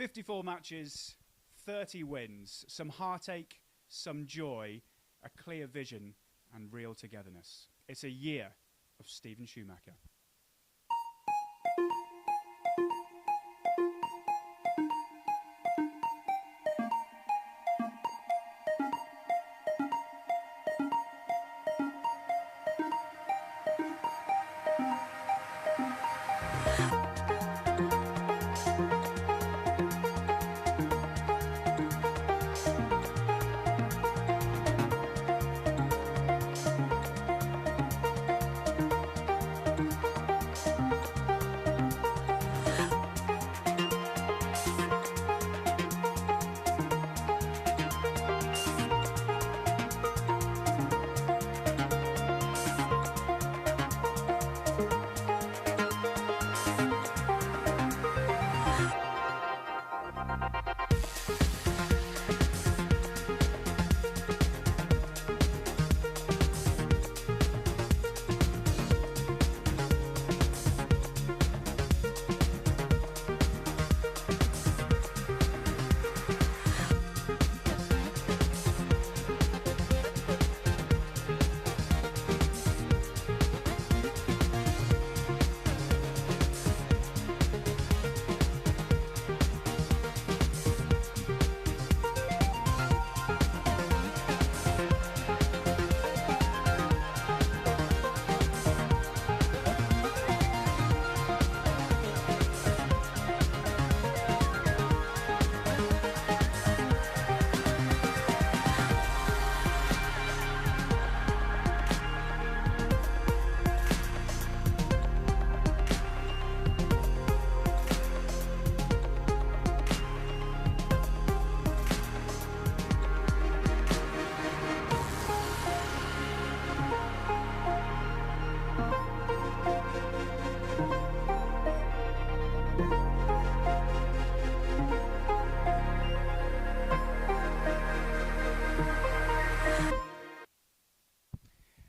54 matches, 30 wins, some heartache, some joy, a clear vision and real togetherness. It's a year of Steven Schumacher.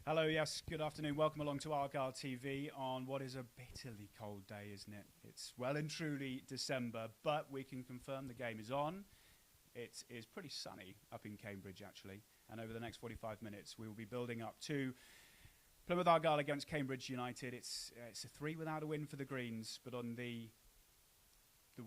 Hello, yes, good afternoon. Welcome along to Argyle TV on what is a bitterly cold day, isn't it? It's well and truly December, but we can confirm the game is on. It is pretty sunny up in Cambridge, actually, and over the next 45 minutes, we will be building up to Plymouth Argyle against Cambridge United. It's a 3 without a win for the Greens, but on the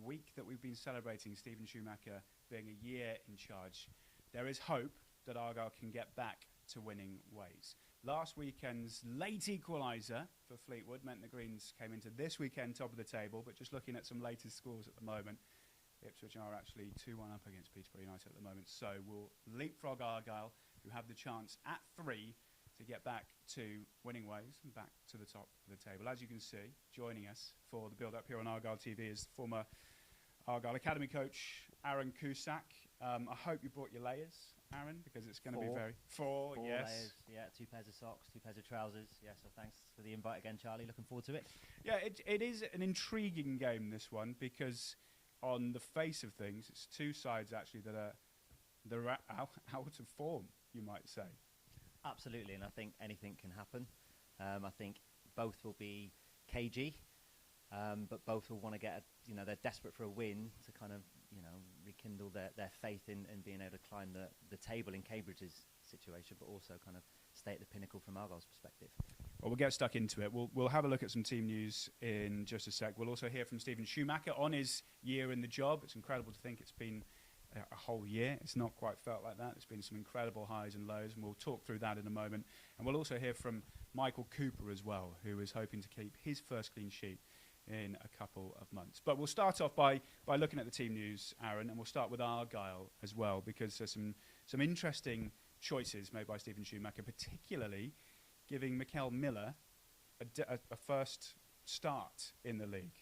week that we've been celebrating Steven Schumacher being a year in charge, there is hope that Argyle can get back to winning ways. Last weekend's late equaliser for Fleetwood meant the Greens came into this weekend top of the table, but just looking at some latest scores at the moment, Ipswich are actually 2-1 up against Peterborough United at the moment, so we'll leapfrog Argyle, who have the chance at 3 to get back to winning ways and back to the top of the table. As you can see, joining us for the build-up here on Argyle TV is former Argyle Academy coach Aaron Cusack. I hope you brought your layers, Aaron, because it's going to be very... Four, yes. Layers, yeah, 2 pairs of socks, 2 pairs of trousers. Yeah, so thanks for the invite again, Charlie. Looking forward to it. Yeah, it is an intriguing game, this one, because on the face of things, it's two sides, actually, that are out of form, you might say. Absolutely, and I think anything can happen. I think both will be cagey, but both will want to get, they're desperate for a win to kind of, rekindle their faith in being able to climb the table in Cambridge's situation, but also kind of stay at the pinnacle from Argyle's perspective. Well, we'll get stuck into it. We'll have a look at some team news in just a sec. We'll also hear from Steven Schumacher on his year in the job. It's incredible to think it's been a whole year. It's not quite felt like that. There's been some incredible highs and lows, and we'll talk through that in a moment. And we'll also hear from Michael Cooper as well, who is hoping to keep his first clean sheet in a couple of months. But we'll start off by looking at the team news, Aaron, and we'll start with Argyle as well, because there's some interesting choices made by Steven Schumacher, particularly giving Mikel Miller a first start in the league,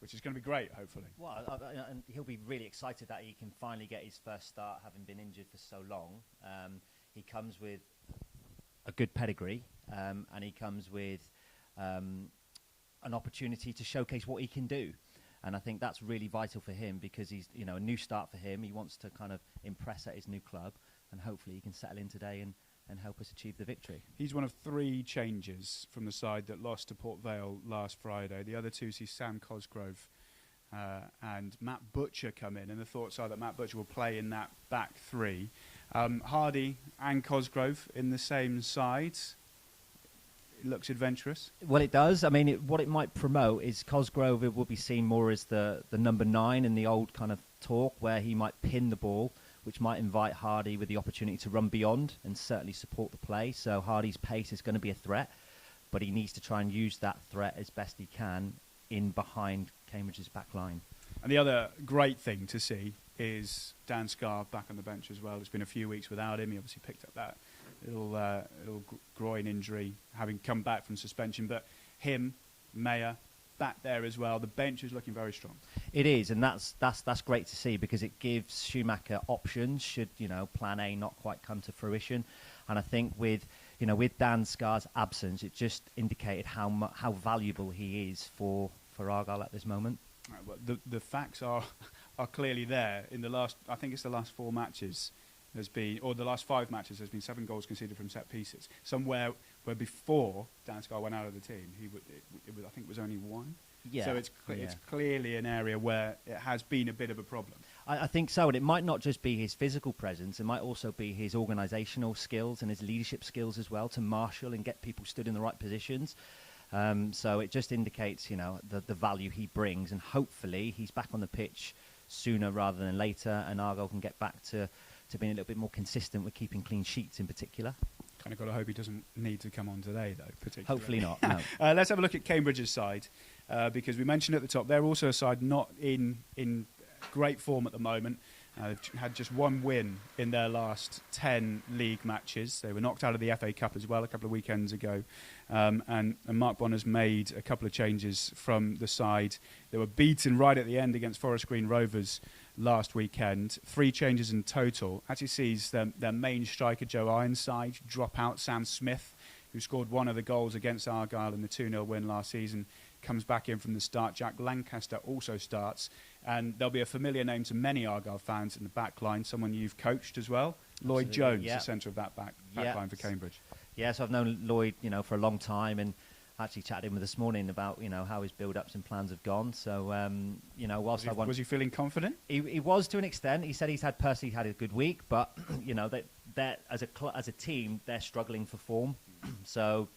which is going to be great, hopefully. Well, and he'll be really excited that he can finally get his first start, having been injured for so long. He comes with a good pedigree, and he comes with an opportunity to showcase what he can do. And I think that's really vital for him, because he's, a new start for him. He wants to kind of impress at his new club, and hopefully he can settle in today and help us achieve the victory. He's one of 3 changes from the side that lost to Port Vale last Friday. The other 2 see Sam Cosgrove and Matt Butcher come in, and the thoughts are that Matt Butcher will play in that back three. Hardy and Cosgrove in the same side. It looks adventurous. Well, it does. I mean, what it might promote is Cosgrove will be seen more as the number 9 in the old kind of talk, where he might pin the ball, which might invite Hardy with the opportunity to run beyond and certainly support the play. So Hardy's pace is going to be a threat, but he needs to try and use that threat as best he can in behind Cambridge's back line. And the other great thing to see is Dan Scarr back on the bench as well. It's been a few weeks without him. He obviously picked up that little groin injury, having come back from suspension. But him, Mayer, back there as well. The bench is looking very strong. It is, and that's great to see, because it gives Schumacher options should Plan A not quite come to fruition. And I think with Dan Scarr's absence, it just indicated how valuable he is for Argyle at this moment. Right, well, the facts are clearly there. In the last 4 matches, the last 5 matches, there's been 7 goals conceded from set pieces. Somewhere where before Dan Scarr went out of the team, I think it was only 1. Yeah, so it's clearly an area where it has been a bit of a problem. I think so, and it might not just be his physical presence, it might also be his organisational skills and his leadership skills as well, to marshal and get people stood in the right positions. So it just indicates, the value he brings, and hopefully he's back on the pitch sooner rather than later, and Argyle can get back to being a little bit more consistent with keeping clean sheets in particular. Kind of got to hope he doesn't need to come on today, though, particularly. Hopefully not, no. Let's have a look at Cambridge's side, because we mentioned at the top, they're also a side not in great form at the moment. They've had just 1 win in their last 10 league matches. They were knocked out of the FA Cup as well a couple of weekends ago. And Mark Bonner's made a couple of changes from the side. They were beaten right at the end against Forest Green Rovers last weekend. 3 changes in total. Actually sees their main striker, Joe Ironside, drop out. Sam Smith, who scored 1 of the goals against Argyle in the 2-0 win last season, comes back in from the start. Jack Lancaster also starts. And there'll be a familiar name to many Argyle fans in the back line, someone you've coached as well. Absolutely. Lloyd Jones, the centre of that back line for Cambridge. Yes, I've known Lloyd, for a long time, and actually chatted with him this morning about, how his build-ups and plans have gone. So, was he feeling confident? He was, to an extent. He said he's personally had a good week, but that as a team, they're struggling for form. So,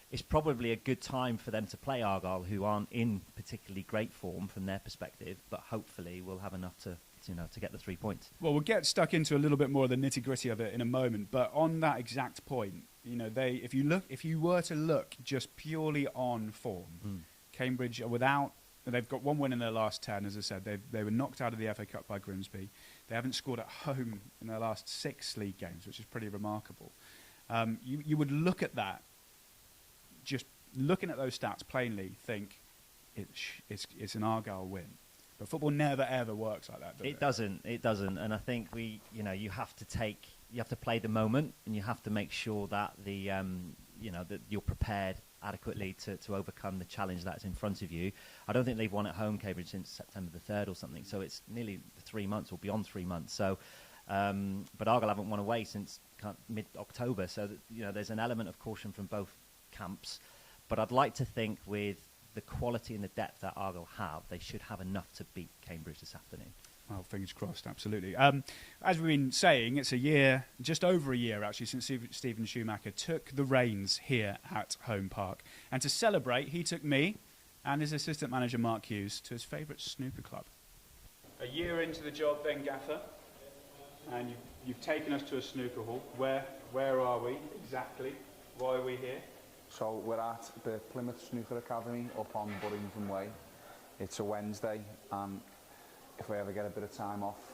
it's probably a good time for them to play Argyle, who aren't in particularly great form from their perspective, but hopefully we'll have enough to get the 3 points. Well, we'll get stuck into a little bit more of the nitty-gritty of it in a moment, but on that exact point, if you were to look just purely on form, Cambridge they've got 1 win in their last 10, as I said. They were knocked out of the FA Cup by Grimsby. They haven't scored at home in their last 6 league games, which is pretty remarkable. You would look at that, just looking at those stats plainly, think it's an Argyle win. But football never ever works like that, does it? It doesn't. And I think you have to play the moment, and you have to make sure that that you're prepared adequately to overcome the challenge that's in front of you. I don't think they've won at home, Cambridge, since September the 3rd or something. So it's nearly 3 months or beyond 3 months. So, but Argyle haven't won away since mid-October. So there's an element of caution from both camps, but I'd like to think with the quality and the depth that Argyle have, they should have enough to beat Cambridge this afternoon. Well, fingers crossed, absolutely. As we've been saying, it's just over a year actually, since Stephen Schumacher took the reins here at Home Park. And to celebrate, he took me and his assistant manager, Mark Hughes, to his favourite snooker club. A year into the job then, Gaffer, and you've taken us to a snooker hall. Where are we exactly? Why are we here? So we're at the Plymouth Snooker Academy up on Burrington Way. It's a Wednesday, and if I ever get a bit of time off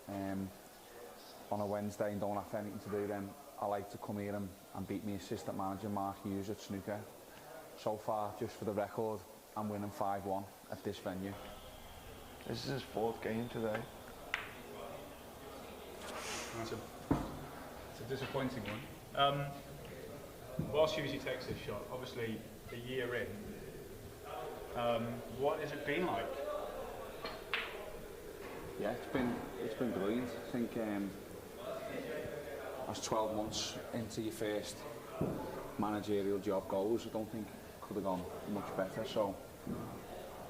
on a Wednesday and don't have anything to do, then I like to come here and beat my assistant manager Mark Hughes at snooker. So far, just for the record, I'm winning 5-1 at this venue. This is his 4th game today. It's a disappointing one. Whilst Hughesy takes this shot, obviously a year in, what has it been like? Yeah, it's been brilliant. I think as 12 months into your first managerial job goes, I don't think it could have gone much better. So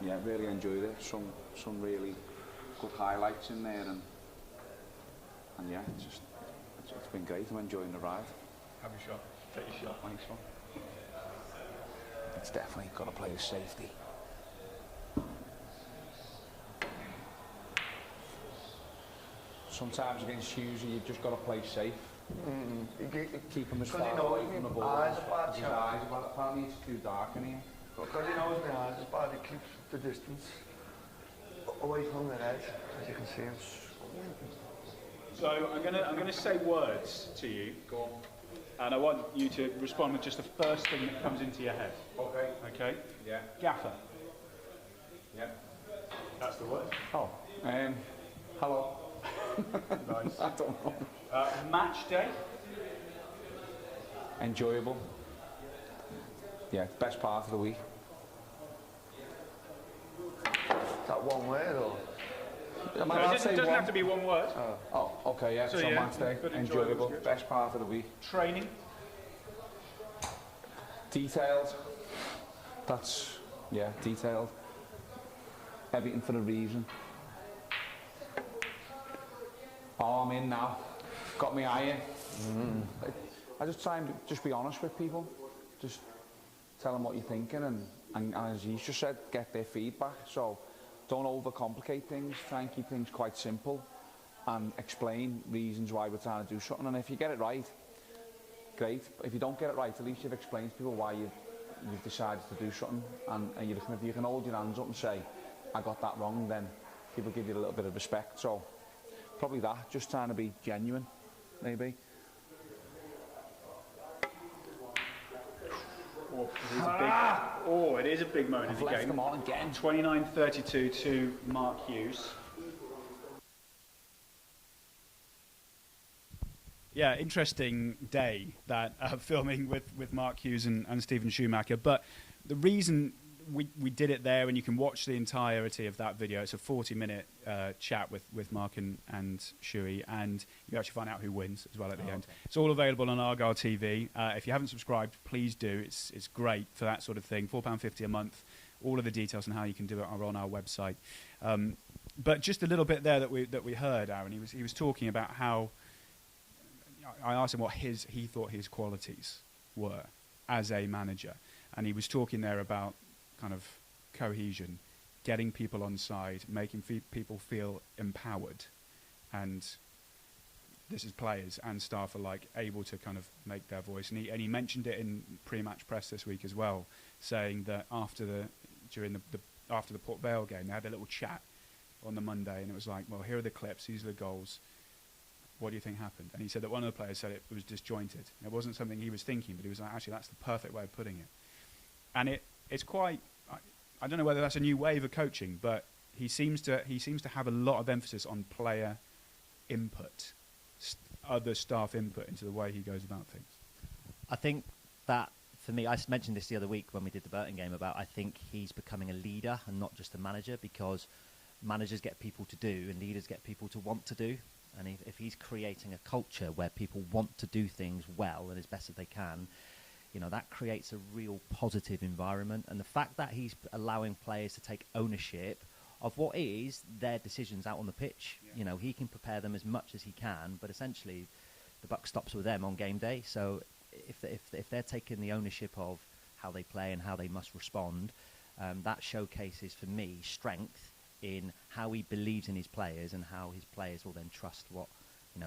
yeah, really enjoyed it. Some really good highlights in there, and yeah, it's been great. I'm enjoying the ride. Have a shot. Take your shot. Thanks, man. It's definitely got to play with safety. Sometimes against Hughes, you've just got to play safe. Keep him as far away from the ball. His eyes, apparently it's too dark in here. Because he knows my eyes is bad, he keeps the distance away from the edge, as you can see him. So I'm gonna say words to you. Go on. And I want you to respond with just the first thing that comes into your head. Okay. Okay? Yeah. Gaffer. Yeah. That's the word. Oh. Hello. Nice. I don't know. Match day. Enjoyable. Yeah, best part of the week. Is that one word or? Am I No, allowed it to say doesn't have one? to be one word. Oh, okay, yeah. So So, yeah, match day, but enjoyable, good. best part of the week. Training. Detailed. That's, yeah, detailed. Everything for a reason. Oh, I'm in now. Got me eye in. I just try and just be honest with people. Just tell them what you're thinking, and as he's just said, get their feedback. So don't overcomplicate things. Try and keep things quite simple and explain reasons why we're trying to do something. And if you get it right, great. If you don't get it right, at least you've explained to people why you've decided to do something. And if you can hold your hands up and say, I got that wrong, then people give you a little bit of respect. So probably that, just trying to be genuine, maybe. It is a big moment I've in the left game. them on again. 29-32 to Mark Hughes. Yeah, interesting day that filming with Mark Hughes and Stephen Schumacher. But the reason we did it there, and you can watch the entirety of that video. It's a 40-minute chat with Mark and Shuey, and you actually find out who wins as well at the end. Okay. It's all available on Argyle TV. If you haven't subscribed, please do. It's great for that sort of thing. £4.50 a month. All of the details on how you can do it are on our website. But just a little bit there that we heard, Aaron. He was talking about how I asked him what he thought his qualities were as a manager, and he was talking there about kind of cohesion, getting people on side, making people feel empowered, and this is players and staff alike able to kind of make their voice. And he mentioned it in pre-match press this week as well, saying that after the Port Vale game, they had a little chat on the Monday, and it was like, well, here are the clips, these are the goals. What do you think happened? And he said that one of the players said it was disjointed. It wasn't something he was thinking, but he was like, actually, that's the perfect way of putting it. And it's quite, I don't know whether that's a new wave of coaching, but he seems to have a lot of emphasis on player input, other staff input into the way he goes about things. I think that, for me, I mentioned this the other week when we did the Burton game about I think he's becoming a leader and not just a manager, because managers get people to do and leaders get people to want to do. And if he's creating a culture where people want to do things well and as best as they can, that creates a real positive environment. And the fact that he's allowing players to take ownership of what is their decisions out on the pitch, he can prepare them as much as he can, but essentially the buck stops with them on game day. So if they're taking the ownership of how they play and how they must respond, that showcases for me strength in how he believes in his players and how his players will then trust what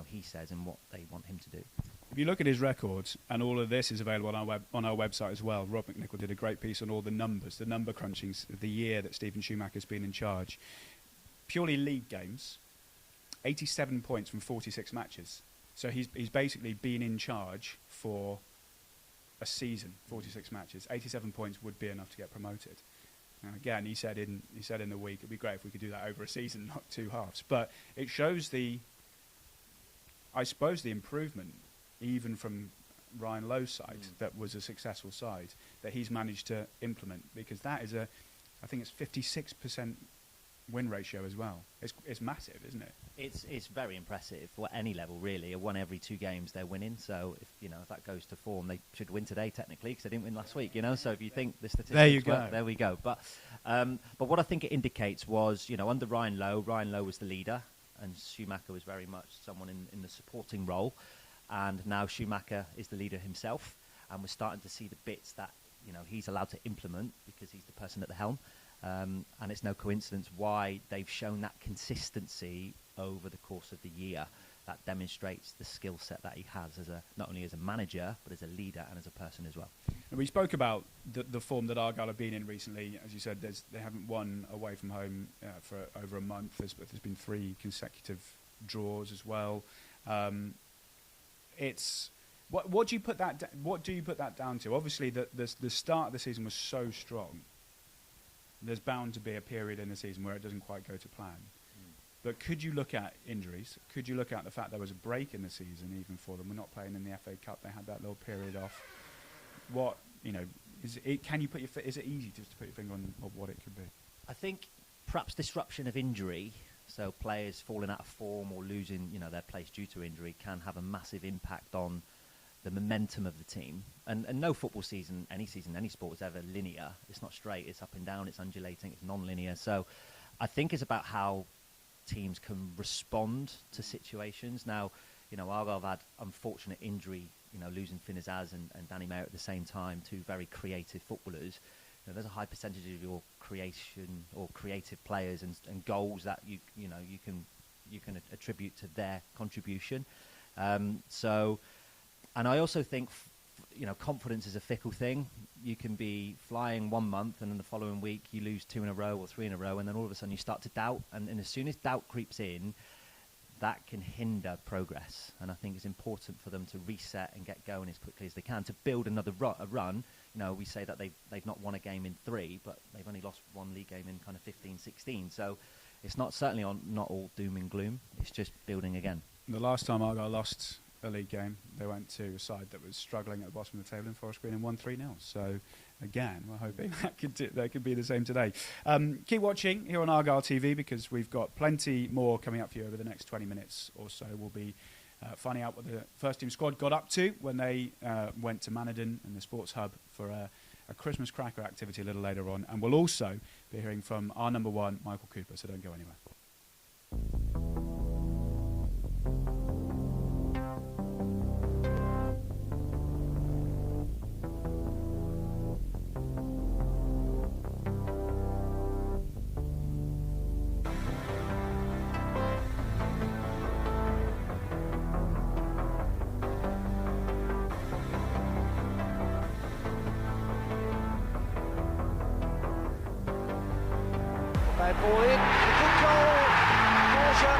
he says and what they want him to do. If you look at his records, and all of this is available on our website as well. Rob McNichol did a great piece on all the numbers, the number crunchings of the year that Stephen Schumacher's been in charge. Purely league games, 87 points from 46 matches. So he's basically been in charge for a season, 46 matches. 87 points would be enough to get promoted. And again, he said in the week, it'd be great if we could do that over a season, not two halves. But it shows the improvement, even from Ryan Lowe's side, that was a successful side, that he's managed to implement, because that is I think it's 56% win ratio as well. It's massive, isn't it? It's very impressive. At any level, really. One every 2 games they're winning. So if that goes to form, they should win today technically because they didn't win last week. So if you think the statistics, there you go. There we go. But what I think it indicates was, under Ryan Lowe was the leader, and Schumacher was very much someone in the supporting role, and now Schumacher is the leader himself, and we're starting to see the bits that he's allowed to implement because he's the person at the helm. And it's no coincidence why they've shown that consistency over the course of the year. That demonstrates the skill set that he has not only as a manager, but as a leader and as a person as well. And we spoke about the form that Argyle have been in recently. As you said, they haven't won away from home for over a month. There's been 3 consecutive draws as well. What do you put that down to? Obviously, the start of the season was so strong. There's bound to be a period in the season where it doesn't quite go to plan. But could you look at injuries? Could you look at the fact there was a break in the season even for them? We're not playing in the FA Cup. They had that little period off. Is it easy just to put your finger on what it could be? I think perhaps disruption of injury, so players falling out of form or losing their place due to injury, can have a massive impact on the momentum of the team. And no football season, any sport is ever linear. It's not straight, it's up and down, it's undulating, it's non-linear. So I think it's about how teams can respond to situations. Now, Argyle have had unfortunate injury, losing Finn Azaz and Danny Mayer at the same time, 2 very creative footballers. There's a high percentage of your creation or creative players and goals that you can attribute to their contribution. And I also think, confidence is a fickle thing. You can be flying 1 month, and then the following week you lose 2 in a row or 3 in a row, and then all of a sudden you start to doubt. And as soon as doubt creeps in, that can hinder progress. And I think it's important for them to reset and get going as quickly as they can to build another run. We say that they've not won a game in 3, but they've only lost 1 league game in kind of 15, 16. So it's not all doom and gloom. It's just building again. The last time Argyle lost a league game, they went to a side that was struggling at the bottom of the table in Forest Green and won 3-0. So again, we're hoping that could be the same today. Keep watching here on Argyle TV because we've got plenty more coming up for you over the next 20 minutes or so. We'll be finding out what the first team squad got up to when they went to Managerial and the Sports Hub for a Christmas cracker activity a little later on. And we'll also be hearing from our number 1, Michael Cooper, so don't go anywhere. Bad ball in, a good goal, Schumacher.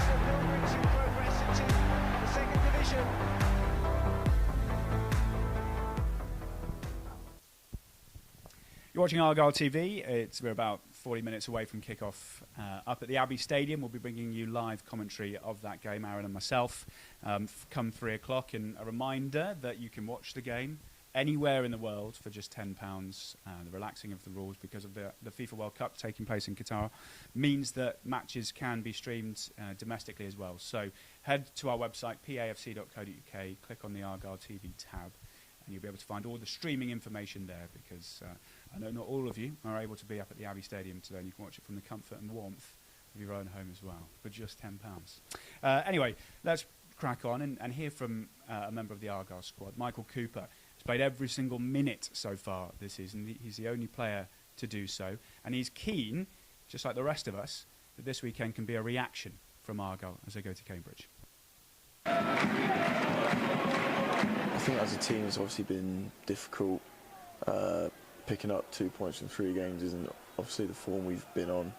Still reaching progress into the 2nd division. You're watching Argyle TV. We're about 40 minutes away from kickoff up at the Abbey Stadium. We'll be bringing you live commentary of that game, Aaron and myself, come 3 o'clock. And a reminder that you can watch the game anywhere in the world for just £10. The relaxing of the rules because of the FIFA World Cup taking place in Qatar means that matches can be streamed domestically as well. So head to our website, pafc.co.uk, click on the Argyle TV tab, and you'll be able to find all the streaming information there because I know not all of you are able to be up at the Abbey Stadium today, and you can watch it from the comfort and warmth of your own home as well for just £10. Anyway, let's crack on and hear from a member of the Argyle squad, Michael Cooper. He's played every single minute so far this season. He's the only player to do so, and he's keen, just like the rest of us, that this weekend can be a reaction from Argyle as they go to Cambridge. I think as a team it's obviously been difficult. Picking up 2 points in 3 games isn't obviously the form we've been on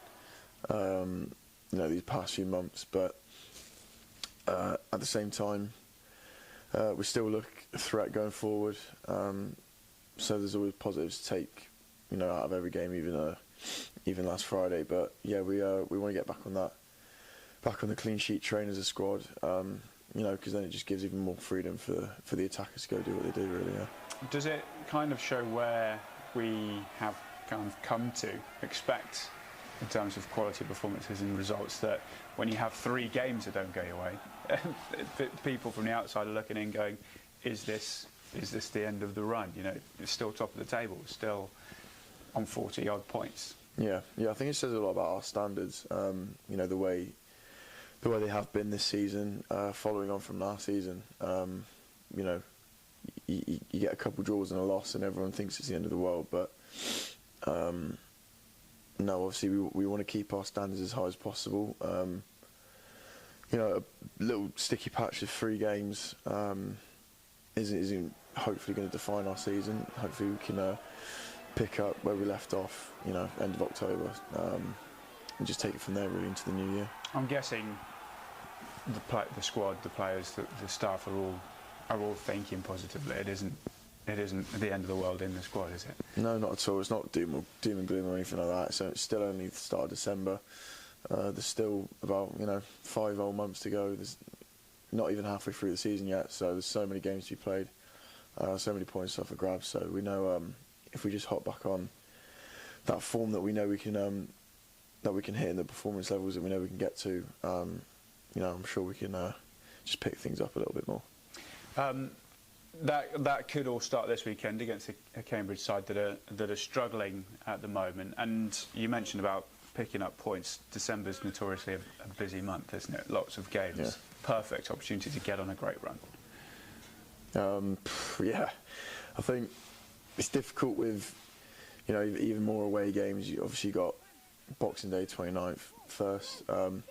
these past few months, but at the same time we still look a threat going forward, so there's always positives to take out of every game, even last Friday. But yeah, we want to get back on the clean sheet train as a squad. because then it just gives even more freedom for the attackers to go do what they do, really, yeah. Does it kind of show where we have kind of come to expect in terms of quality performances and results, that when you have 3 games that don't go your way, people from the outside are looking in going, is this the end of the run? It's still top of the table, still on 40-odd points. Yeah, I think it says a lot about our standards, the way they have been this season, following on from last season. You get a couple draws and a loss and everyone thinks it's the end of the world, but no, obviously we want to keep our standards as high as possible. A little sticky patch of 3 games isn't hopefully going to define our season. Hopefully we can pick up where we left off, end of October, and just take it from there really into the new year. I'm guessing the squad, the players, the staff are all thinking positively. It isn't the end of the world in the squad, is it? No, not at all. It's not doom and gloom or anything like that. So it's still only the start of December. There's still about 5 whole months to go. There's not even halfway through the season yet. So there's so many games to be played, so many points up for grabs. So we know if we just hop back on that form that we know we can hit in the performance levels that we know we can get to, I'm sure we can just pick things up a little bit more. That could all start this weekend against a Cambridge side that are struggling at the moment. And you mentioned about picking up points. December's notoriously a busy month, isn't it? Lots of games. Yeah. Perfect opportunity to get on a great run. Yeah, I think it's difficult with even more away games. You obviously got Boxing Day 29th first. But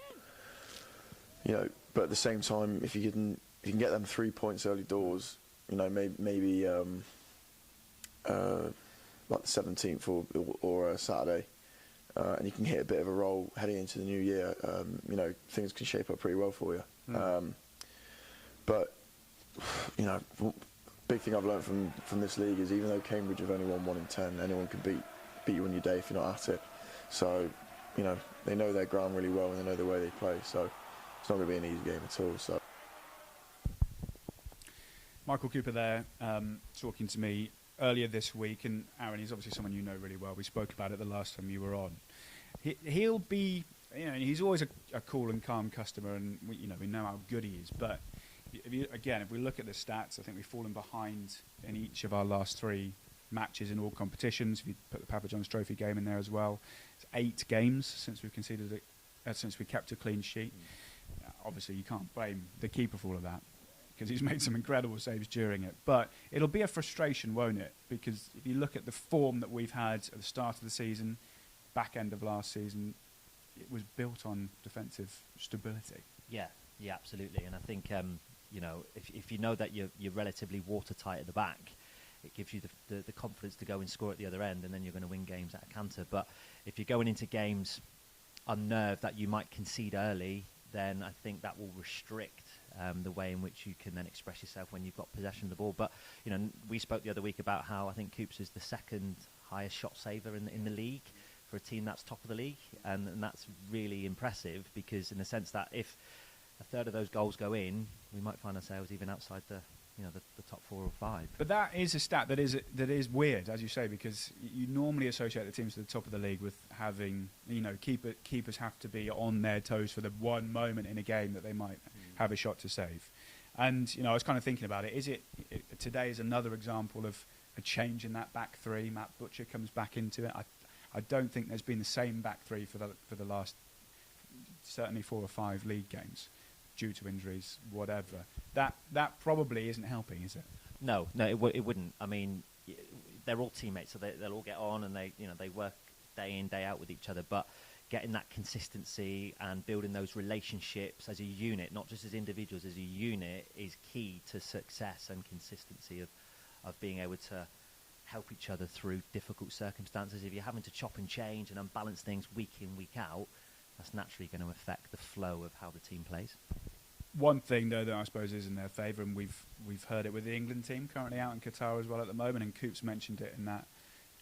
at the same time, if you can get them 3 points early doors, maybe like the 17th or Saturday, and you can hit a bit of a roll heading into the new year, things can shape up pretty well for you. But big thing I've learned from this league is even though Cambridge have only won 1 in 10, anyone can beat you on your day if you're not at it. So they know their ground really well and they know the way they play. So it's not going to be an easy game at all. So. Michael Cooper there, talking to me earlier this week, and Aaron, he's obviously someone you know really well. We spoke about it the last time you were on. He'll be, he's always a cool and calm customer, and we know how good he is. But if we look at the stats, I think we've fallen behind in each of our last 3 matches in all competitions. If you put the Papa John's Trophy game in there as well, it's 8 games since we've conceded it, since we kept a clean sheet. Obviously, you can't blame the keeper for all of that, because he's made some incredible saves during it. But it'll be a frustration, won't it? Because if you look at the form that we've had at the start of the season, back end of last season, it was built on defensive stability. Yeah, absolutely. And I think, if you know that you're relatively watertight at the back, it gives you the confidence to go and score at the other end, and then you're going to win games at a canter. But if you're going into games unnerved that you might concede early, then I think that will restrict the way in which you can then express yourself when you've got possession of the ball. But we spoke the other week about how I think Coops is the 2nd highest shot saver in the league for a team that's top of the league, and that's really impressive, because in the sense that if a third of those goals go in, we might find ourselves even outside the top 4 or 5. But that is a stat that is weird, as you say, because you normally associate the teams at the top of the league with having, keepers have to be on their toes for the one moment in a game that they might have a shot to save. And I was kind of thinking about it. Today is another example of a change in that back 3. Matt Butcher comes back into it. I don't think there's been the same back 3 for the last certainly 4 or 5 league games, due to injuries, whatever. That probably isn't helping, is it? No, it wouldn't. I mean, they're all teammates, so they'll all get on, and they work day in, day out with each other. But getting that consistency and building those relationships as a unit, not just as individuals, as a unit, is key to success and consistency of being able to help each other through difficult circumstances. If you're having to chop and change and unbalance things week in, week out, that's naturally going to affect the flow of how the team plays. One thing, though, that I suppose is in their favour, and we've heard it with the England team currently out in Qatar as well at the moment, and Coops mentioned it in that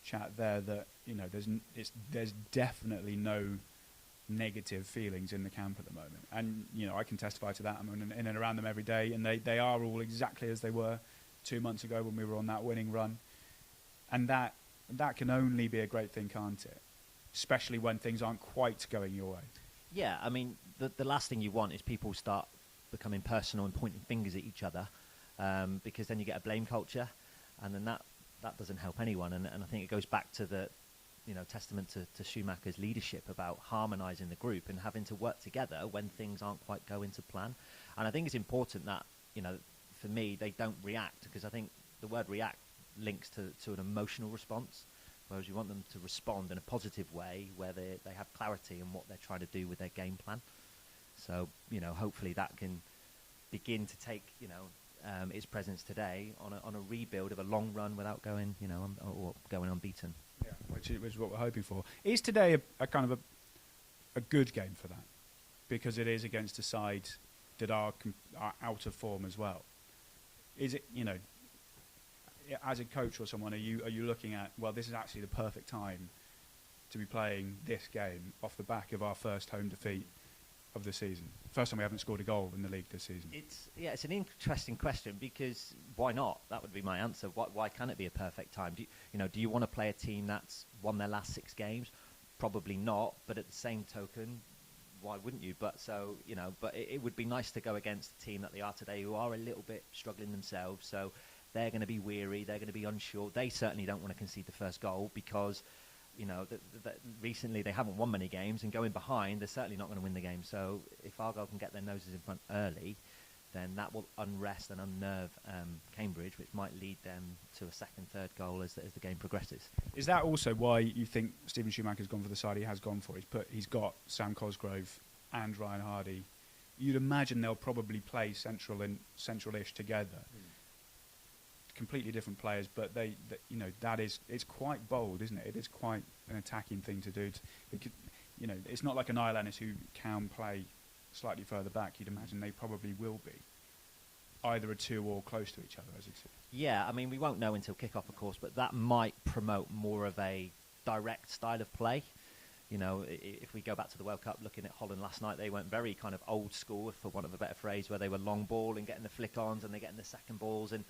chat there, that there's definitely no negative feelings in the camp at the moment. And, I can testify to that. I'm in and around them every day, and they are all exactly as they were 2 months ago when we were on that winning run. And that can only be a great thing, can't it? Especially when things aren't quite going your way. Yeah, I mean, the last thing you want is people start becoming personal and pointing fingers at each other, because then you get a blame culture, and then that doesn't help anyone. And I think it goes back to the testament to Schumacher's leadership about harmonising the group and having to work together when things aren't quite going to plan. And I think it's important that, for me, they don't react, because I think the word react links to an emotional response, whereas you want them to respond in a positive way where they have clarity in what they're trying to do with their game plan. So, hopefully that can begin to take, its presence today on a rebuild of a long run without going, or going unbeaten. Yeah, which is what we're hoping for. Is today a kind of a good game for that? Because it is against a side that are out of form as well. Is it, as a coach or someone, are you looking at, well, this is actually the perfect time to be playing this game off the back of our first home defeat of the season? First time we haven't scored a goal in the league this season. It's an interesting question, because why not? That would be my answer. Why can't it be a perfect time? Do you want to play a team that's won their last 6 games? Probably not. But at the same token, why wouldn't you? But it would be nice to go against the team that they are today, who are a little bit struggling themselves. So they're going to be weary. They're going to be unsure. They certainly don't want to concede the first goal, because recently they haven't won many games, and going behind, they're certainly not going to win the game. So if Argyle can get their noses in front early, then that will unrest and unnerve Cambridge, which might lead them to a second, third goal as the game progresses. Is that also why you think Stephen Schumacher's gone for the side he has gone for? He's got Sam Cosgrove and Ryan Hardy. You'd imagine they'll probably play central-ish together. Completely different players, but it's quite bold, isn't it? It is quite an attacking thing to do. It's not like an Irelanders who can play slightly further back. You'd imagine they probably will be either a 2 or close to each other, as you see. Yeah, I mean, we won't know until kick-off, of course, but that might promote more of a direct style of play. If we go back to the World Cup, looking at Holland last night, they went very kind of old school, for want of a better phrase, where they were long ball and getting the flick-ons, and they're getting the second balls. And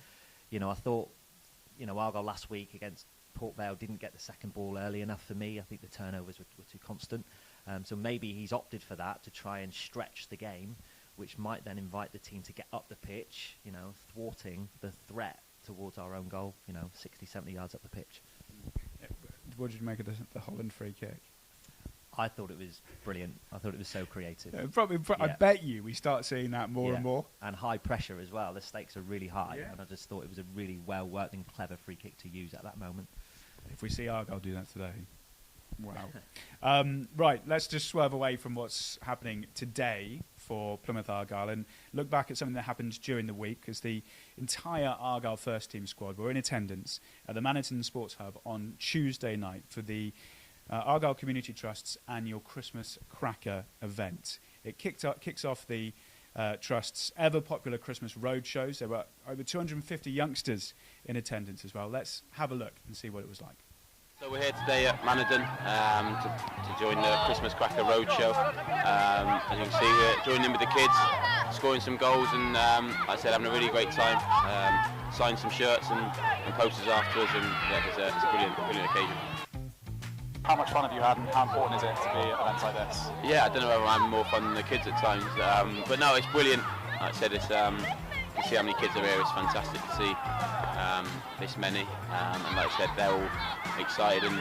I thought, Argyle last week against Port Vale didn't get the second ball early enough for me. I think the turnovers were too constant. So maybe he's opted for that to try and stretch the game, which might then invite the team to get up the pitch, thwarting the threat towards our own goal, 60, 70 yards up the pitch. What did you make of the Holland free kick? I thought it was brilliant. I thought it was so creative. I bet you we start seeing that more and more. And high pressure as well. The stakes are really high. Yeah. And I just thought it was a really well-worked and clever free kick to use at that moment. If we see Argyle do that today, wow. Right, let's just swerve away from what's happening today for Plymouth Argyle and look back at something that happened during the week, because the entire Argyle first team squad were in attendance at the Managerial Sports Hub on Tuesday night for the Argyle Community Trust's annual Christmas Cracker event. It kicks off the Trust's ever-popular Christmas roadshows. There were over 250 youngsters in attendance as well. Let's have a look and see what it was like. So we're here today at Managerial to join the Christmas Cracker Roadshow. As you can see, we're joining in with the kids, scoring some goals, and like I said, having a really great time. Signed some shirts and posters afterwards, and yeah, it's a brilliant occasion. How much fun have you had, and how important is it to be at events like this? Yeah, I don't know whether I'm having more fun than the kids at times, but no, it's brilliant. Like I said, it's you see how many kids are here. It's fantastic to see this many, and like I said, they're all excited and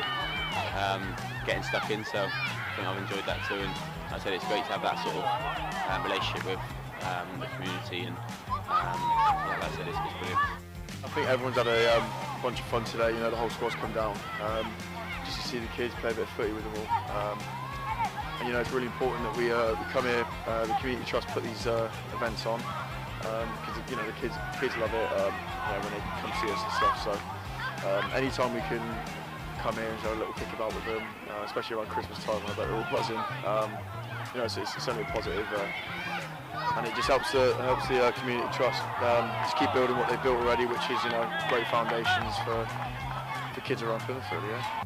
getting stuck in. So I think I've enjoyed that too. And like I said, it's great to have that sort of relationship with the community, and yeah, like I said, it's brilliant. I think everyone's had a bunch of fun today. The whole squad's come down. Just to see the kids play a bit of footy with them all. And it's really important that we come here, the Community Trust put these events on, because the kids love it when they come see us and stuff. So anytime we can come here and show a little kick about with them, especially around Christmas time, I bet they're all buzzing. So it's certainly positive, and it just helps the Community Trust just keep building what they've built already, which is great foundations for kids around Plymouth, really. Yeah.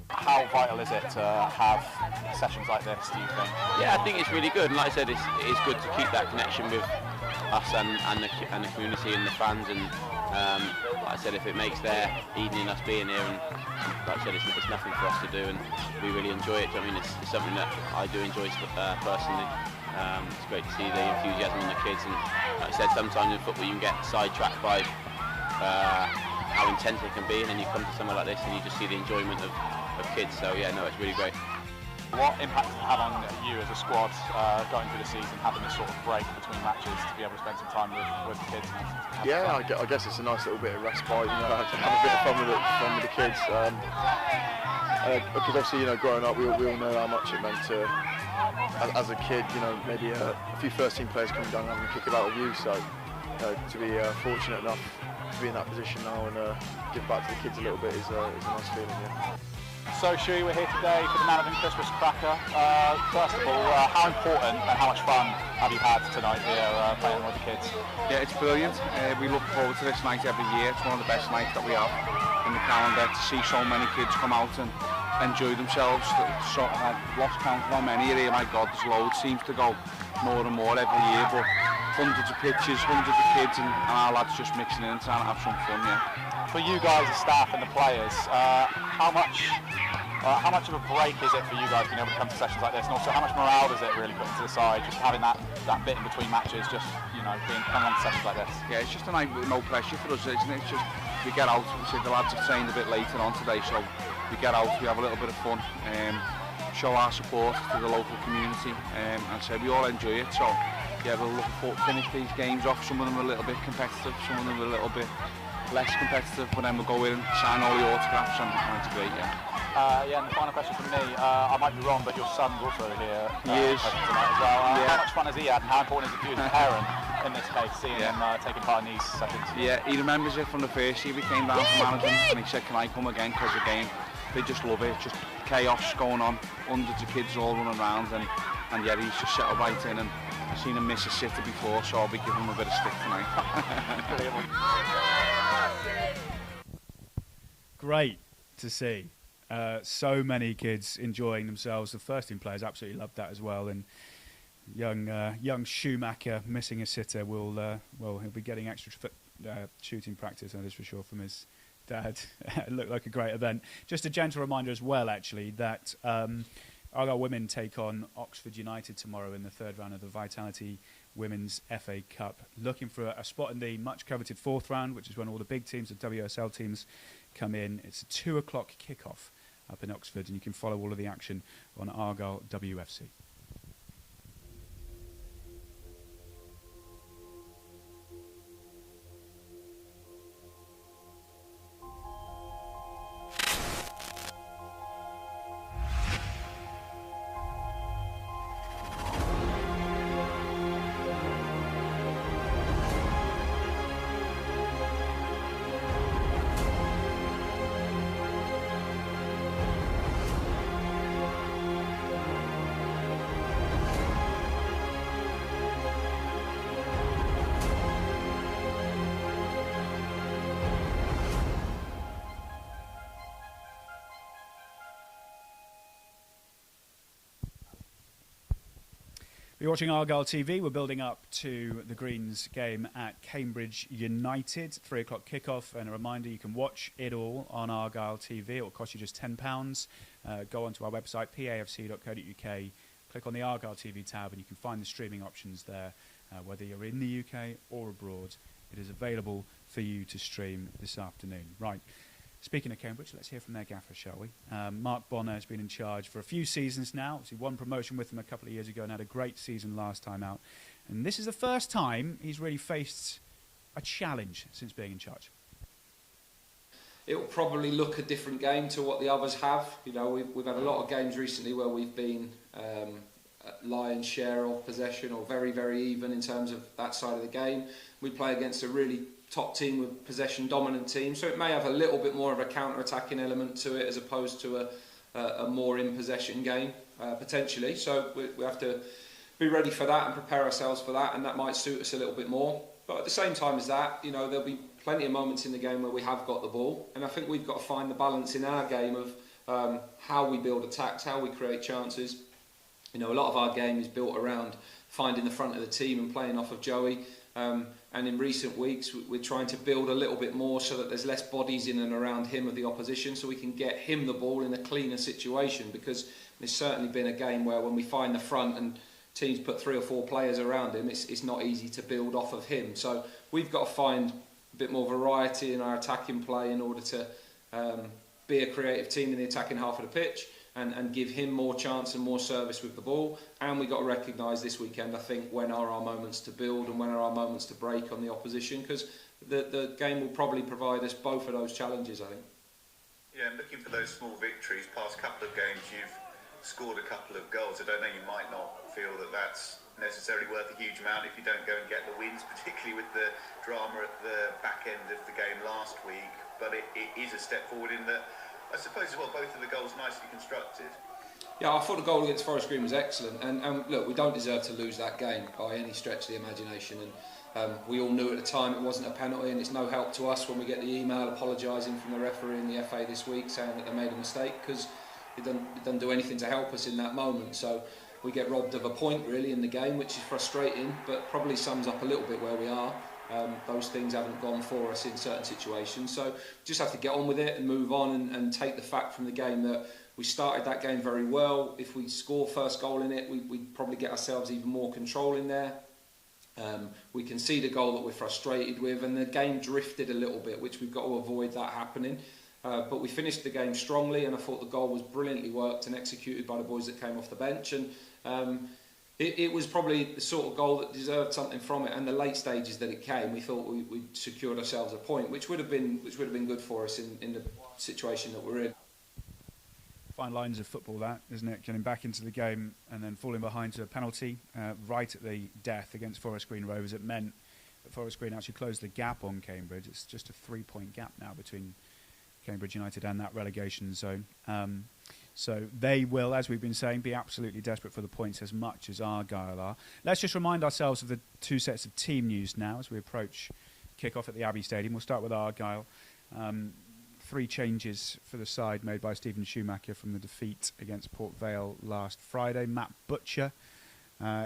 How vital is it to have sessions like this, do you think? Yeah, I think it's really good, and like I said, it is good to keep that connection with us and the community and the fans, and like I said, if it makes their evening us being here, and like I said, it's nothing for us to do, and we really enjoy it. I mean, it's something that I do enjoy personally. It's great to see the enthusiasm on the kids, and like I said, sometimes in football you can get sidetracked by how intense it can be, and then you come to somewhere like this and you just see the enjoyment of kids. So yeah, no, it's really great. What impact does it have on you as a squad going through the season, having this sort of break between matches to be able to spend some time with the kids? Yeah, I guess it's a nice little bit of respite, you know, to have a bit of fun with the kids. Because obviously, you know, growing up, we all know how much it meant to, as a kid, you know, maybe a few first team players coming down and having a kick about with you. So to be fortunate enough to be in that position now and give back to the kids a little bit is a nice feeling. Yeah. So, Shui, we're here today for the Managerial Christmas Cracker. First of all, how important and how much fun have you had tonight here playing with the kids? Yeah, it's brilliant. We look forward to this night every year. It's one of the best nights that we have in the calendar, to see so many kids come out and enjoy themselves. So, I've lost count of how many here. My God, there's loads. Seems to go more and more every year, but hundreds of pitches, hundreds of kids, and our lads just mixing in and trying to have some fun. Yeah. For you guys, the staff and the players, how much of a break is it for you guys being able to come to sessions like this, and also how much morale does it really put into the side, just having that bit in between matches, just, you know, coming on to sessions like this? Yeah, it's just a night with no pressure for us, isn't it? It's just, we get out, we see the lads have trained a bit later on today, so we get out, we have a little bit of fun, show our support to the local community, and so we all enjoy it. So yeah, we're looking forward to finish these games off. Some of them are a little bit competitive, some of them are a little bit less competitive, but then we'll go in and sign all the autographs, and it's great. Yeah, and the final question from me, I might be wrong, but your son's also here tonight as well. How much fun has he had, and how important is it for you as a parent, in this case, seeing him taking part in these sessions? Yeah, he remembers it from the first year we came down to Managerial, and he said, can I come again, because again, they just love it, just chaos going on, hundreds of kids all running around, and yeah, he's just settled right in, and I've seen him miss a sitter before, so I'll be giving him a bit of stick tonight. Great to see. So many kids enjoying themselves. The first team players absolutely loved that as well. And young Schumacher missing a sitter will he'll be getting extra shooting practice, that is for sure, from his dad. It looked like a great event. Just a gentle reminder as well, actually, that Argyle women take on Oxford United tomorrow in the third round of the Vitality Women's FA Cup. Looking for a spot in the much coveted fourth round, which is when all the big teams, the WSL teams, come in. It's a 2 o'clock kickoff up in Oxford, and you can follow all of the action on Argyle WFC. You're watching Argyle TV. We're building up to the Greens game at Cambridge United. 3 o'clock kickoff. And a reminder, you can watch it all on Argyle TV. It will cost you just £10. Go onto our website, pafc.co.uk. Click on the Argyle TV tab and you can find the streaming options there. Whether you're in the UK or abroad, it is available for you to stream this afternoon. Right. Speaking of Cambridge, let's hear from their gaffer, shall we? Mark Bonner has been in charge for a few seasons now. He won promotion with them a couple of years ago and had a great season last time out. And this is the first time he's really faced a challenge since being in charge. It will probably look a different game to what the others have. You know, we've had a lot of games recently where we've been lion's share of possession, or very, very even in terms of that side of the game. We play against a really top team with possession dominant team, so it may have a little bit more of a counter-attacking element to it as opposed to a more in possession game potentially. So we have to be ready for that and prepare ourselves for that, and that might suit us a little bit more. But at the same time as that, you know, there'll be plenty of moments in the game where we have got the ball, and I think we've got to find the balance in our game of how we build attacks, how we create chances. You know, a lot of our game is built around finding the front of the team and playing off of Joey. And in recent weeks, we're trying to build a little bit more so that there's less bodies in and around him of the opposition, so we can get him the ball in a cleaner situation. Because there's certainly been a game where when we find the front and teams put 3 or 4 players around him, it's not easy to build off of him. So we've got to find a bit more variety in our attacking play in order to be a creative team in the attacking half of the pitch. And give him more chance and more service with the ball. And we've got to recognise this weekend, I think, when are our moments to build and when are our moments to break on the opposition, because the game will probably provide us both of those challenges, I think. Yeah, and looking for those small victories, past couple of games you've scored a couple of goals. I don't know, you might not feel that that's necessarily worth a huge amount if you don't go and get the wins, particularly with the drama at the back end of the game last week, but it is a step forward in that I suppose as well both of the goals nicely constructed. Yeah, I thought the goal against Forest Green was excellent, and look, we don't deserve to lose that game by any stretch of the imagination, and we all knew at the time it wasn't a penalty, and it's no help to us when we get the email apologising from the referee and the FA this week saying that they made a mistake, because it doesn't do anything to help us in that moment. So we get robbed of a point really in the game, which is frustrating, but probably sums up a little bit where we are. Those things haven't gone for us in certain situations, so just have to get on with it and move on and take the fact from the game that we started that game very well. If we score first goal in it, we probably get ourselves even more control in there. We concede a goal that we're frustrated with, and the game drifted a little bit, which we've got to avoid that happening. But we finished the game strongly, and I thought the goal was brilliantly worked and executed by the boys that came off the bench, and it was probably the sort of goal that deserved something from it. And the late stages that it came, we thought we secured ourselves a point, which would have been good for us in the situation that we're in. Fine lines of football, that, isn't it? Getting back into the game and then falling behind to a penalty right at the death against Forest Green Rovers. It meant that Forest Green actually closed the gap on Cambridge. It's just a 3-point gap now between Cambridge United and that relegation zone. So they will, as we've been saying, be absolutely desperate for the points as much as Argyle are. Let's just remind ourselves of the 2 sets of team news now as we approach kick-off at the Abbey Stadium. We'll start with Argyle. 3 changes for the side made by Stephen Schumacher from the defeat against Port Vale last Friday. Matt Butcher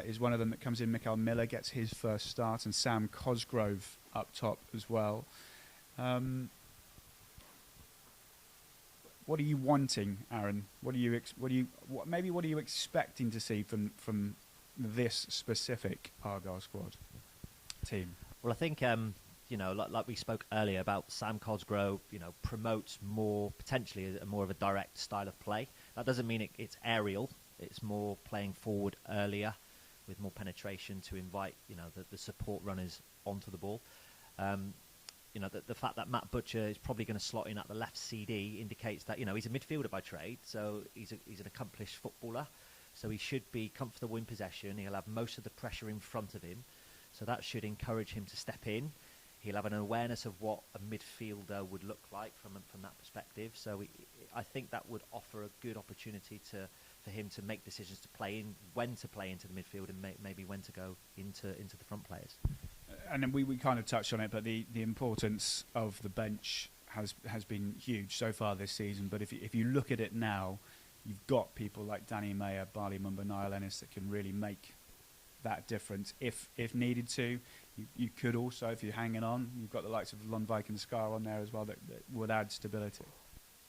is one of them that comes in. Mikael Miller gets his first start, and Sam Cosgrove up top as well. What are you wanting, Aaron? What are you expecting to see from this specific Argyle squad team? Well, I think like we spoke earlier about Sam Cosgrove, promotes more potentially more of a direct style of play. That doesn't mean it's aerial. It's more playing forward earlier with more penetration to invite the support runners onto the ball. The fact that Matt Butcher is probably going to slot in at the left CD indicates that he's a midfielder by trade, so he's an accomplished footballer. So he should be comfortable in possession. He'll have most of the pressure in front of him, so that should encourage him to step in. He'll have an awareness of what a midfielder would look like from that perspective. So I think that would offer a good opportunity for him to make decisions to play in, when to play into the midfield, and maybe when to go into the front players. And then we kind of touched on it, but the importance of the bench has been huge so far this season. But if you look at it now, you've got people like Danny Mayer, Barley Mumba, Niall Ennis that can really make that difference if needed to. You could also, if you're hanging on, you've got the likes of Lundvik and Scar on there as well that would add stability.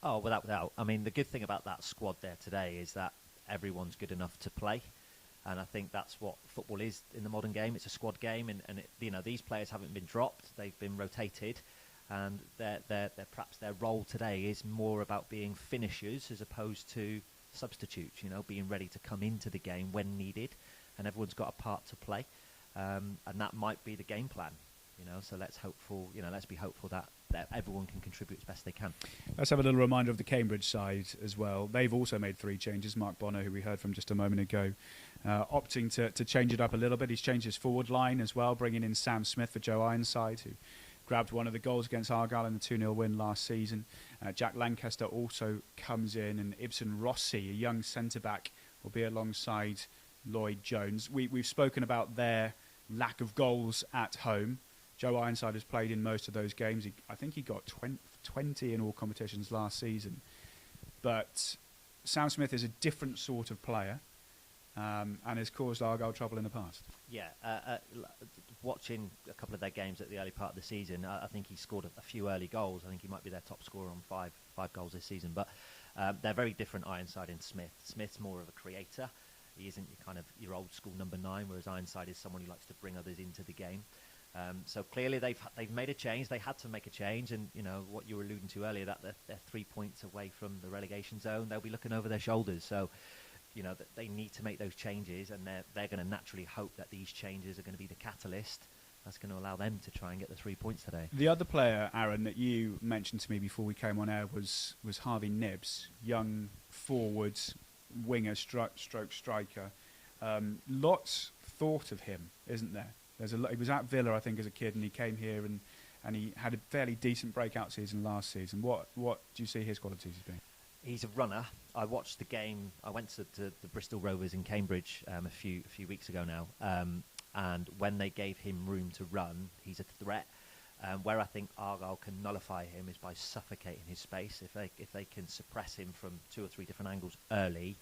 Oh, without doubt. I mean, the good thing about that squad there today is that everyone's good enough to play. And I think that's what football is in the modern game. It's a squad game, and these players haven't been dropped; they've been rotated, and perhaps their role today is more about being finishers as opposed to substitutes. Being ready to come into the game when needed, and everyone's got a part to play, and that might be the game plan. So let's be hopeful that everyone can contribute as best they can. Let's have a little reminder of the Cambridge side as well. They've also made 3 changes. Mark Bonner, who we heard from just a moment ago, opting to change it up a little bit. He's changed his forward line as well, bringing in Sam Smith for Joe Ironside, who grabbed one of the goals against Argyle in the 2-0 win last season. Jack Lancaster also comes in, and Ibsen Rossi, a young centre-back, will be alongside Lloyd Jones. We've spoken about their lack of goals at home. Joe Ironside has played in most of those games. I think he got 20 in all competitions last season. but Sam Smith is a different sort of player and has caused Argyle trouble in the past. Yeah, watching a couple of their games at the early part of the season, I think he scored a few early goals. I think he might be their top scorer on five goals this season. But they're very different, Ironside and Smith. Smith's more of a creator. He isn't your old school number 9, whereas Ironside is someone who likes to bring others into the game. So clearly they've made a change. They had to make a change, and what you were alluding to earlier, that they're 3 points away from the relegation zone. They'll be looking over their shoulders. So that they need to make those changes, and they're going to naturally hope that these changes are going to be the catalyst that's going to allow them to try and get the 3 points today. The other player, Aaron, that you mentioned to me before we came on air was Harvey Nibbs, young forward, winger, stroke striker. Lots thought of him, isn't there? He was at Villa, I think, as a kid, and he came here and he had a fairly decent breakout season last season. What do you see his qualities as being? He's a runner. I watched the game. I went to the Bristol Rovers in Cambridge a few weeks ago now, and when they gave him room to run, he's a threat. Where I think Argyle can nullify him is by suffocating his space. If they can suppress him from 2 or 3 different angles early,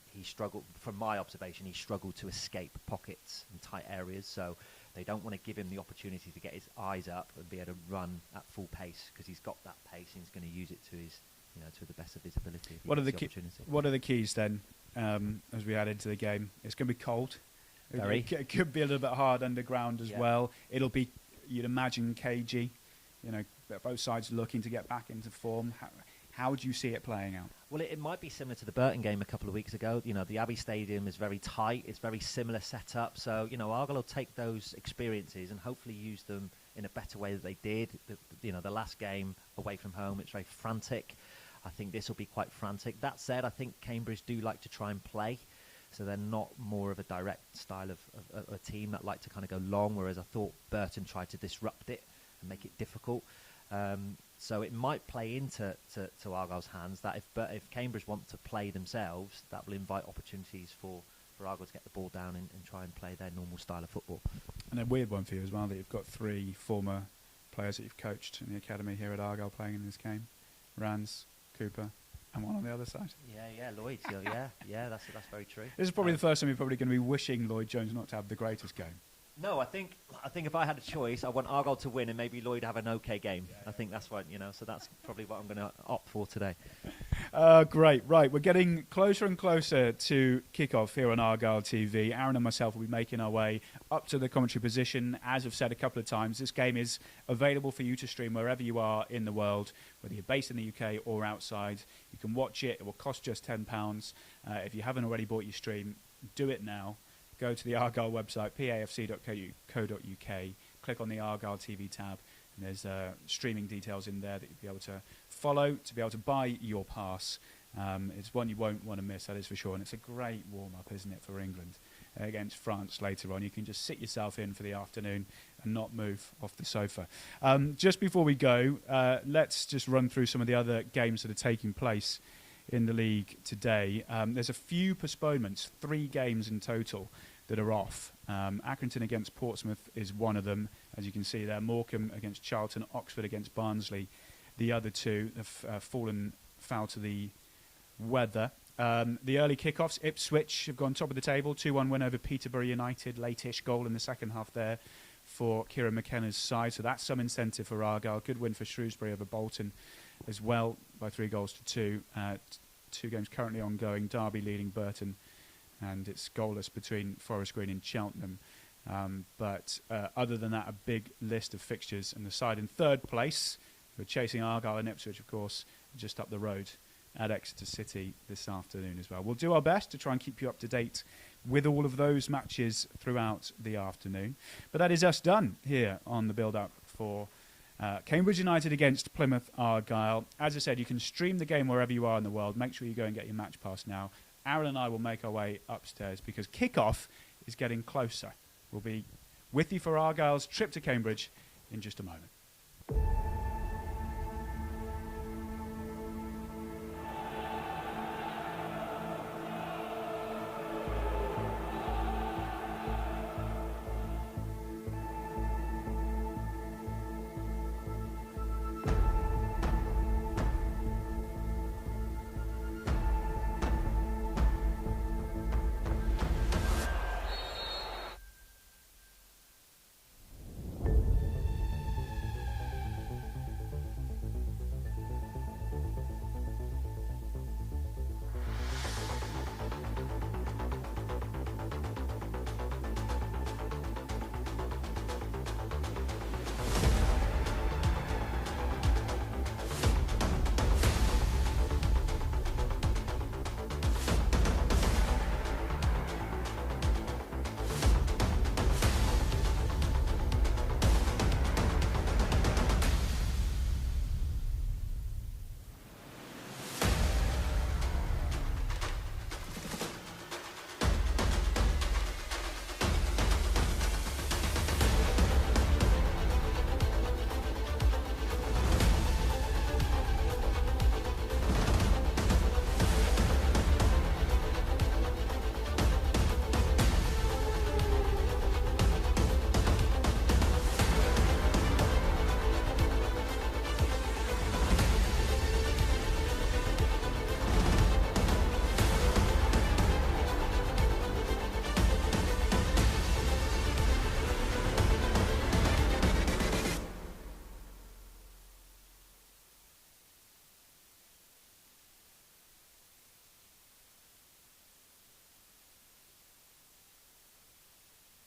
he struggled. From my observation, he struggled to escape pockets and tight areas. So they don't want to give him the opportunity to get his eyes up and be able to run at full pace, because he's got that pace and he's going to use it to his to the best of his ability. What are the keys then as we add into the game? It's going to be cold. It could be a little bit hard underground as well. It'll be, you'd imagine, cagey. Both sides looking to get back into form. How do you see it playing out? Well, it might be similar to the Burton game a couple of weeks ago. The Abbey Stadium is very tight. It's very similar setup. So, Argyle will take those experiences and hopefully use them in a better way than they did. The last game away from home, it's very frantic. I think this will be quite frantic. That said, I think Cambridge do like to try and play. So they're not more of a direct style of a team that like to kind of go long, whereas I thought Burton tried to disrupt it and make it difficult. So it might play into Argyle's hands that if Cambridge want to play themselves, that will invite opportunities for Argyle to get the ball down and try and play their normal style of football. And a weird one for you as well, that you've got 3 former players that you've coached in the academy here at Argyle playing in this game. Rans, Cooper, and one on the other side. Yeah, Lloyd. yeah, that's very true. This is probably the first time you're probably going to be wishing Lloyd Jones not to have the greatest game. No, I think if I had a choice, I want Argyle to win and maybe Lloyd have an okay game. I think that's what, so that's probably what I'm going to opt for today. Great. Right, we're getting closer and closer to kick-off here on Argyle TV. Aaron and myself will be making our way up to the commentary position. As I've said a couple of times, this game is available for you to stream wherever you are in the world, whether you're based in the UK or outside. You can watch it. It will cost just £10. If you haven't already bought your stream, do it now. Go to the Argyle website, pafc.co.uk, click on the Argyle TV tab, and there's streaming details in there that you'll be able to follow to be able to buy your pass. It's one you won't want to miss, that is for sure, and it's a great warm-up, isn't it, for England against France later on. You can just sit yourself in for the afternoon and not move off the sofa. Just before we go, let's just run through some of the other games that are taking place in the league today. There's a few postponements, 3 games in total that are off. Accrington against Portsmouth is one of them, as you can see there. Morecambe against Charlton, Oxford against Barnsley. The other 2 have fallen foul to the weather. The early kickoffs, Ipswich have gone top of the table, 2-1 win over Peterborough United. Late-ish goal in the second half there for Kieran McKenna's side, so that's some incentive for Argyle. Good win for Shrewsbury over Bolton as well by 3-2. 2 games currently ongoing, Derby leading Burton, and it's goalless between Forest Green and Cheltenham. But other than that, a big list of fixtures. And the side in 3rd place, we're chasing Argyle and Ipswich, of course, just up the road at Exeter City this afternoon as well. We'll do our best to try and keep you up to date with all of those matches throughout the afternoon. But that is us done here on the build-up for Cambridge United against Plymouth Argyle. As I said, you can stream the game wherever you are in the world. Make sure you go and get your match pass now. Aaron and I will make our way upstairs because kick-off is getting closer. We'll be with you for Argyle's trip to Cambridge in just a moment.